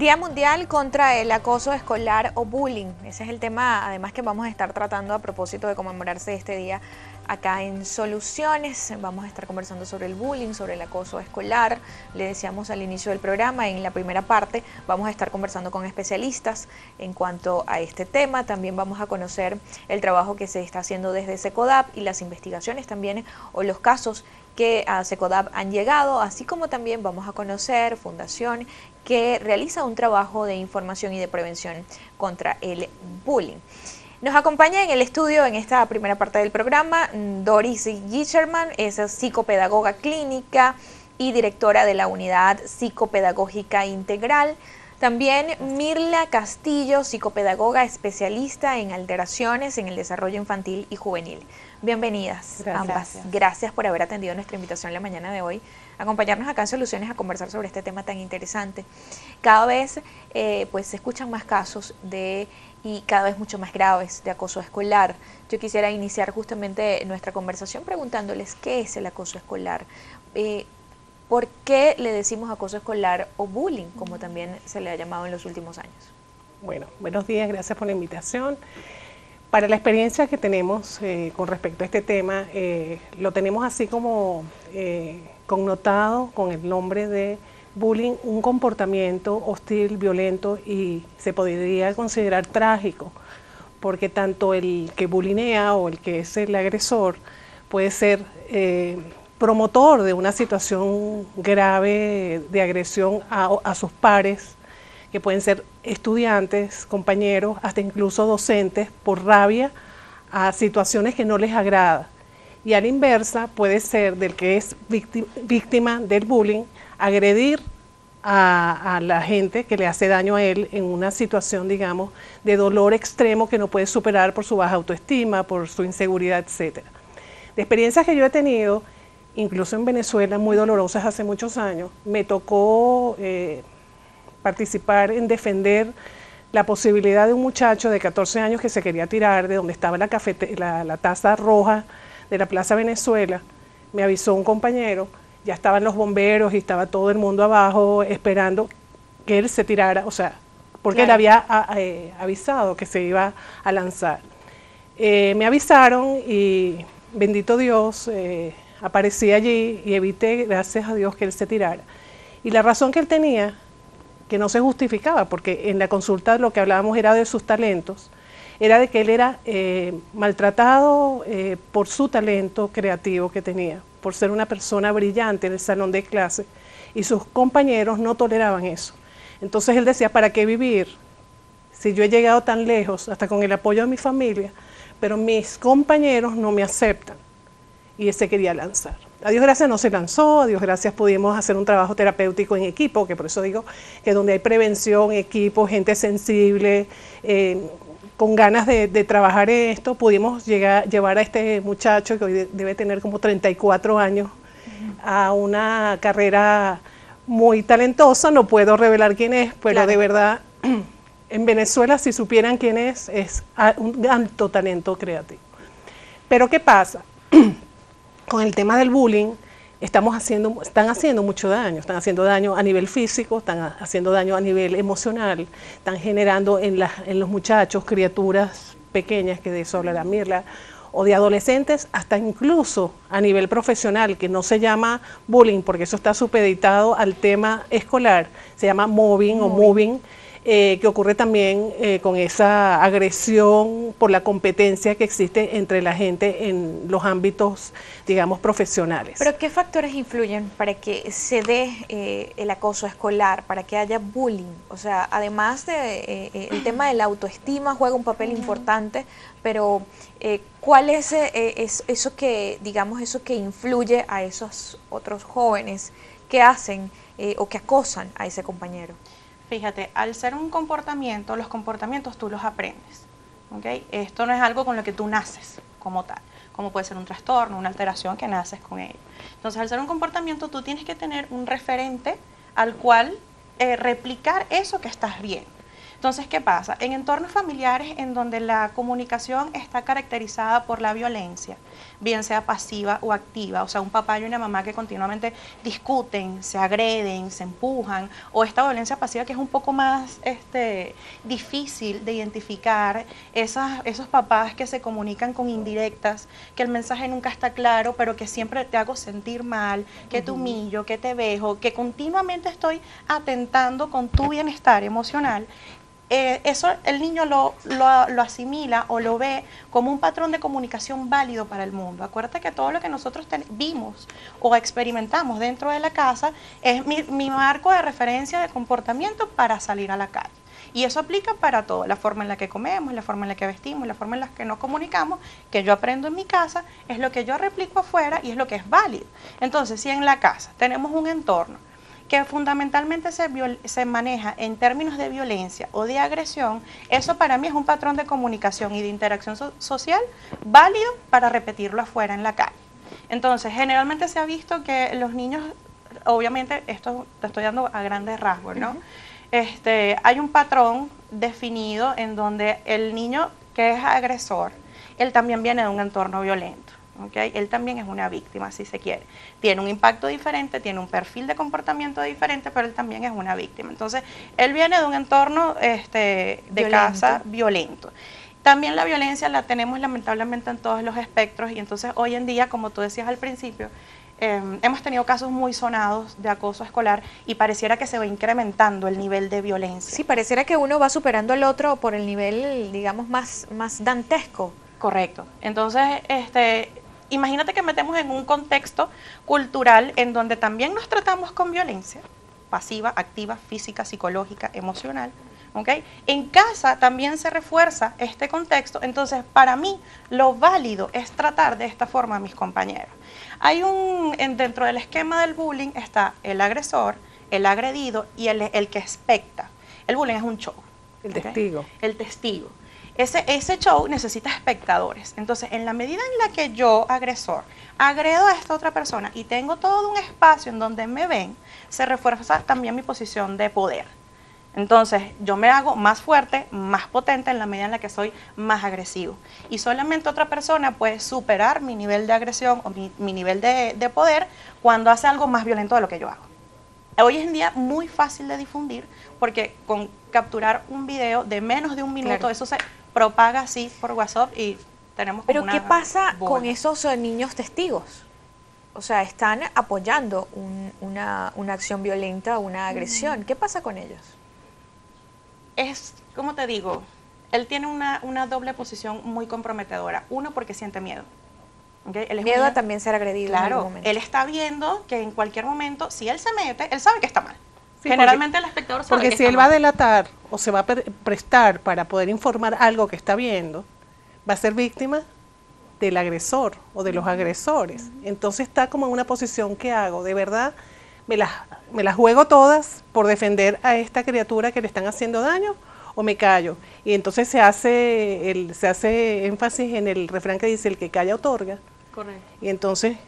Día Mundial contra el Acoso Escolar o Bullying. Ese es el tema, además, que vamos a estar tratando a propósito de conmemorarse este día acá en Soluciones. Vamos a estar conversando sobre el bullying, sobre el acoso escolar. Le decíamos al inicio del programa, en la primera parte, vamos a estar conversando con especialistas en cuanto a este tema. También vamos a conocer el trabajo que se está haciendo desde SECODAP y las investigaciones también, o los casos que a SECODAP han llegado, así como también vamos a conocer Fundación, que realiza un trabajo de información y de prevención contra el bullying. Nos acompaña en el estudio en esta primera parte del programa Doris Gischerman, es psicopedagoga clínica y directora de la Unidad Psicopedagógica Integral. También Mirla Castillo, psicopedagoga especialista en alteraciones en el desarrollo infantil y juvenil. Bienvenidas ambas. Gracias por haber atendido nuestra invitación la mañana de hoy, acompañarnos acá en Soluciones a conversar sobre este tema tan interesante. Cada vez pues se escuchan más casos y cada vez mucho más graves de acoso escolar. Yo quisiera iniciar justamente nuestra conversación preguntándoles qué es el acoso escolar. ¿Por qué le decimos acoso escolar o bullying, como también se le ha llamado en los últimos años? Bueno, buenos días, gracias por la invitación. Para la experiencia que tenemos con respecto a este tema, lo tenemos así como connotado con el nombre de bullying, un comportamiento hostil, violento y se podría considerar trágico, porque tanto el que bullyinea o el que es el agresor puede ser promotor de una situación grave de agresión a sus pares, que pueden ser estudiantes, compañeros, hasta incluso docentes, por rabia a situaciones que no les agrada. Y a la inversa puede ser del que es víctima del bullying, agredir a la gente que le hace daño a él en una situación, digamos, de dolor extremo que no puede superar por su baja autoestima, por su inseguridad, etc. De experiencias que yo he tenido, incluso en Venezuela, muy dolorosas hace muchos años, me tocó participar en defender la posibilidad de un muchacho de 14 años que se quería tirar de donde estaba la taza roja de la Plaza Venezuela. Me avisó un compañero, ya estaban los bomberos y estaba todo el mundo abajo esperando que él se tirara, o sea, porque claro, él había avisado que se iba a lanzar. Me avisaron y bendito Dios, aparecí allí y evité, gracias a Dios, que él se tirara. Y la razón que él tenía, que no se justificaba, porque en la consulta lo que hablábamos era de sus talentos, era de que él era maltratado por su talento creativo que tenía, por ser una persona brillante en el salón de clase, y sus compañeros no toleraban eso. Entonces él decía, ¿para qué vivir si yo he llegado tan lejos, hasta con el apoyo de mi familia, pero mis compañeros no me aceptan? Y él se quería lanzar. A Dios gracias no se lanzó, a Dios gracias pudimos hacer un trabajo terapéutico en equipo, que por eso digo que donde hay prevención, equipo, gente sensible, con ganas de trabajar en esto, pudimos llevar a este muchacho, que hoy debe tener como 34 años, a una carrera muy talentosa. No puedo revelar quién es, pero claro, de verdad, en Venezuela, si supieran quién es un alto talento creativo. Pero ¿qué pasa? Con el tema del bullying, están haciendo mucho daño, están haciendo daño a nivel físico, están haciendo daño a nivel emocional, están generando en los muchachos criaturas pequeñas, que de eso hablará Mirla, o de adolescentes, hasta incluso a nivel profesional, que no se llama bullying, porque eso está supeditado al tema escolar, se llama mobbing o moving, que ocurre también con esa agresión por la competencia que existe entre la gente en los ámbitos, digamos, profesionales. ¿Pero qué factores influyen para que se dé el acoso escolar, para que haya bullying? O sea, además de el tema de la autoestima juega un papel importante, pero ¿cuál es eso que, digamos, eso que influye a esos otros jóvenes que hacen o que acosan a ese compañero? Fíjate, al ser un comportamiento, los comportamientos tú los aprendes, ¿ok? Esto no es algo con lo que tú naces como tal, como puede ser un trastorno, una alteración que naces con ello. Entonces, al ser un comportamiento, tú tienes que tener un referente al cual replicar eso que estás viendo. Entonces, ¿qué pasa? En entornos familiares en donde la comunicación está caracterizada por la violencia, bien sea pasiva o activa, o sea, un papá y una mamá que continuamente discuten, se agreden, se empujan, o esta violencia pasiva que es un poco más difícil de identificar, esos papás que se comunican con indirectas, que el mensaje nunca está claro, pero que siempre te hago sentir mal, que te humillo, que te vejo, que continuamente estoy atentando con tu bienestar emocional. Eso el niño lo asimila o lo ve como un patrón de comunicación válido para el mundo. Acuérdate que todo lo que nosotros vimos o experimentamos dentro de la casa es mi marco de referencia de comportamiento para salir a la calle. Y eso aplica para todo, la forma en la que comemos, la forma en la que vestimos, la forma en la que nos comunicamos, que yo aprendo en mi casa, es lo que yo replico afuera y es lo que es válido. Entonces, si en la casa tenemos un entorno que fundamentalmente se maneja en términos de violencia o de agresión, eso para mí es un patrón de comunicación y de interacción social válido para repetirlo afuera en la calle. Entonces, generalmente se ha visto que los niños, obviamente, esto te estoy dando a grandes rasgos, ¿no? Hay un patrón definido en donde el niño que es agresor, él también viene de un entorno violento. ¿Okay? Él también es una víctima, si se quiere. Tiene un impacto diferente, tiene un perfil de comportamiento diferente, pero él también es una víctima. Entonces, él viene de un entorno de casa violento. También la violencia la tenemos lamentablemente en todos los espectros y entonces hoy en día, como tú decías al principio, hemos tenido casos muy sonados de acoso escolar y pareciera que se va incrementando el nivel de violencia. Sí, pareciera que uno va superando al otro por el nivel, digamos, más dantesco. Correcto. Entonces, imagínate que metemos en un contexto cultural en donde también nos tratamos con violencia, pasiva, activa, física, psicológica, emocional, ¿okay? En casa también se refuerza este contexto, entonces para mí lo válido es tratar de esta forma a mis compañeros. Hay dentro del esquema del bullying está el agresor, el agredido y el que expecta. El bullying es un show. El testigo. El testigo. Ese show necesita espectadores. Entonces, en la medida en la que yo, agresor, agredo a esta otra persona y tengo todo un espacio en donde me ven, se refuerza también mi posición de poder. Entonces, yo me hago más fuerte, más potente en la medida en la que soy más agresivo. Y solamente otra persona puede superar mi nivel de agresión o mi nivel de poder cuando hace algo más violento de lo que yo hago. Hoy en día muy fácil de difundir porque con capturar un video de menos de un minuto, claro, eso se propaga así por WhatsApp y tenemos como Pero ¿qué pasa con esos niños testigos? O sea, están apoyando una acción violenta, una agresión. ¿Qué pasa con ellos? Es, como te digo, él tiene una doble posición muy comprometedora. Uno, porque siente miedo. ¿Okay? Miedo a también ser agredido, claro, en algún momento. Él está viendo que en cualquier momento, si él se mete, él sabe que está mal. Sí, generalmente el espectador sabe porque si él va a delatar o se va a prestar para poder informar algo que está viendo, va a ser víctima del agresor o de los agresores. Entonces está como en una posición, ¿qué hago? ¿De verdad me las juego todas por defender a esta criatura que le están haciendo daño o me callo? Y entonces se hace énfasis en el refrán que dice, el que calla otorga. Correcto. Y entonces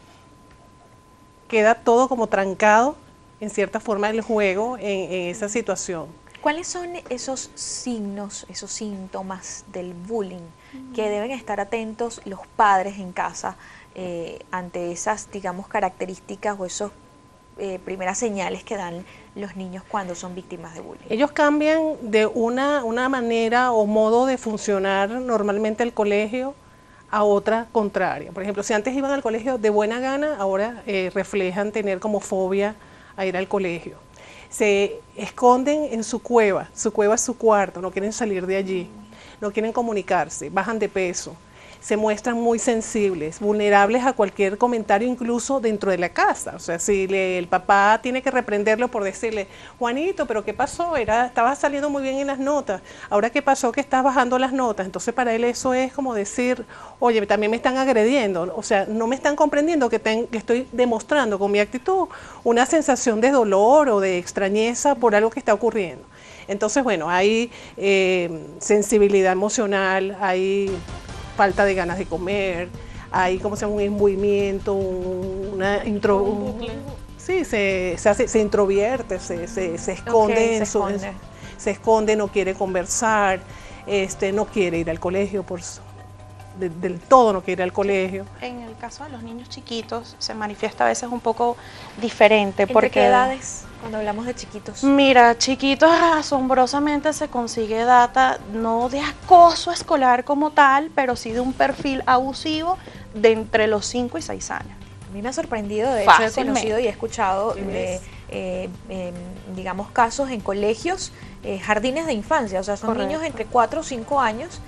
queda todo como trancado en cierta forma el juego en esa situación. ¿Cuáles son esos signos, esos síntomas del bullying que deben estar atentos los padres en casa ante esas, digamos, características o esos primeras señales que dan los niños cuando son víctimas de bullying? Ellos cambian de una manera o modo de funcionar normalmente el colegio a otra contraria. Por ejemplo, si antes iban al colegio de buena gana, ahora reflejan tener como fobia a ir al colegio. Se esconden en su cueva es su cuarto, no quieren salir de allí, no quieren comunicarse, bajan de peso, se muestran muy sensibles, vulnerables a cualquier comentario incluso dentro de la casa. O sea, si el papá tiene que reprenderlo por decirle, Juanito, pero ¿qué pasó? Estabas saliendo muy bien en las notas, ahora ¿qué pasó que estás bajando las notas? Entonces para él eso es como decir, oye, también me están agrediendo, o sea, no me están comprendiendo que estoy demostrando con mi actitud una sensación de dolor o de extrañeza por algo que está ocurriendo. Entonces, bueno, hay sensibilidad emocional, hay falta de ganas de comer, hay como se llama un imbuimiento, se introvierte, se esconde, okay, se esconde, no quiere conversar, no quiere ir al colegio, del todo no quiere ir al colegio. En el caso de los niños chiquitos se manifiesta a veces un poco diferente. ¿Entre qué edades cuando hablamos de chiquitos? Mira, chiquitos asombrosamente se consigue data no de acoso escolar como tal, pero sí de un perfil abusivo de entre los 5 y 6 años. A mí me ha sorprendido, de hecho he conocido y he escuchado digamos, casos en colegios, jardines de infancia, o sea, son niños entre 4 o 5 años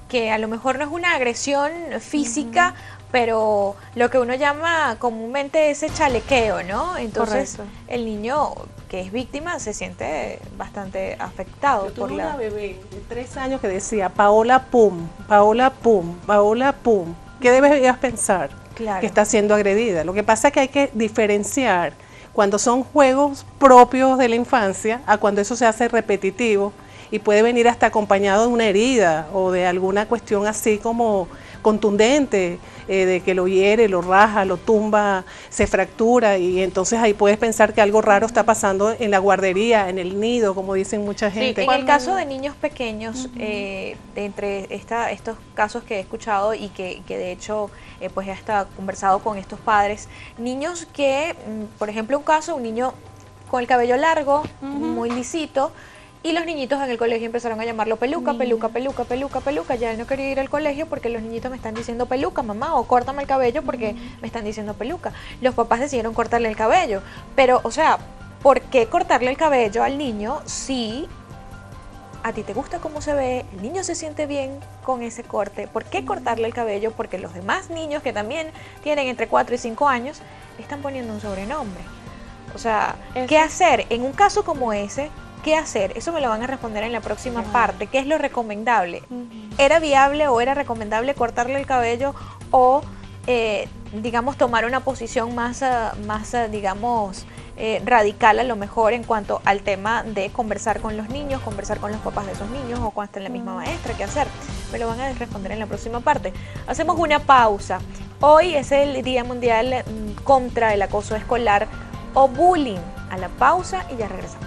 que a lo mejor no es una agresión física, pero lo que uno llama comúnmente ese chalequeo, ¿no? Entonces el niño que es víctima se siente bastante afectado. Yo tuve una bebé de 3 años que decía, Paola Pum, Paola Pum, Paola Pum. ¿Qué debes pensar? Claro. Que está siendo agredida. Lo que pasa es que hay que diferenciar cuando son juegos propios de la infancia a cuando eso se hace repetitivo y puede venir hasta acompañado de una herida o de alguna cuestión así como contundente, de que lo hiere, lo raja, lo tumba, se fractura, y entonces ahí puedes pensar que algo raro está pasando en la guardería, en el nido, como dicen mucha gente. En el caso de niños pequeños, entre estos casos que he escuchado y que de hecho pues he hasta conversado con estos padres, niños que, por ejemplo, un niño con el cabello largo, muy lisito, y los niñitos en el colegio empezaron a llamarlo peluca, peluca, peluca, peluca, peluca. Ya él no quería ir al colegio porque los niñitos me están diciendo peluca, mamá, o córtame el cabello porque me están diciendo peluca. Los papás decidieron cortarle el cabello. Pero, o sea, ¿por qué cortarle el cabello al niño si a ti te gusta cómo se ve, el niño se siente bien con ese corte? ¿Por qué cortarle el cabello? Porque los demás niños que también tienen entre 4 y 5 años le están poniendo un sobrenombre. O sea, ¿qué hacer en un caso como ese? ¿Qué hacer? Eso me lo van a responder en la próxima parte. ¿Qué es lo recomendable? ¿Era viable o era recomendable cortarle el cabello o, digamos, tomar una posición más digamos, radical a lo mejor en cuanto al tema de conversar con los niños, conversar con los papás de esos niños o con hasta la misma maestra? ¿Qué hacer? Me lo van a responder en la próxima parte. Hacemos una pausa. Hoy es el Día Mundial contra el Acoso Escolar o Bullying. A la pausa y ya regresamos.